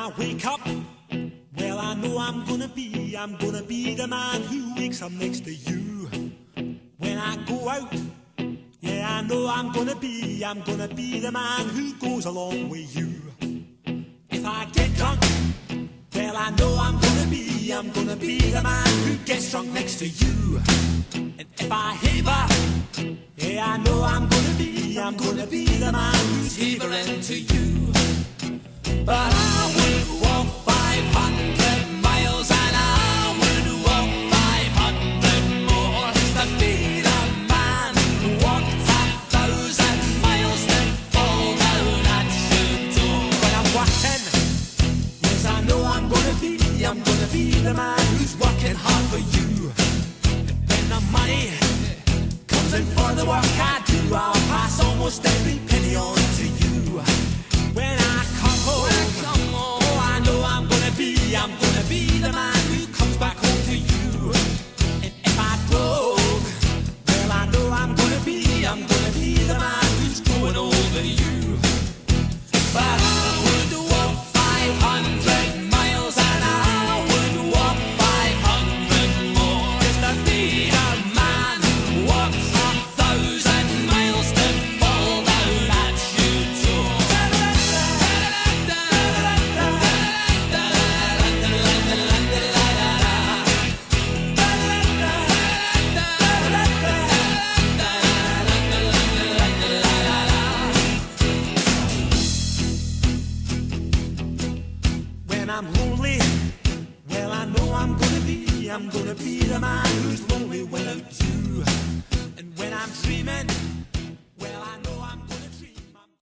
I wake up, well, I know I'm gonna be the man who wakes up next to you. When I go out, yeah, I know I'm gonna be the man who goes along with you. If I get drunk, well, I know I'm gonna be the man who gets drunk next to you. And if I haver, yeah, I know I'm gonna be the man who's havering to you. But I would walk 500 miles and I would walk 500 more to be the man who walked 1,000 miles to fall down at your door. When I'm working, yes, I know I'm gonna be the man who's working hard for you. And when the money comes in for the work I do, I'll pass almost every penny on to you. When I come home, oh, I know I'm gonna be the man who comes back home to you. And if I drove, well, I know I'm gonna be the man who's growing over you. But I would walk 500 miles and I would walk 500 more just to be the man who walks 1,000 miles to fall down at your door. When I'm lonely, well, I know I'm gonna be the man who's lonely without you. And when I'm dreaming,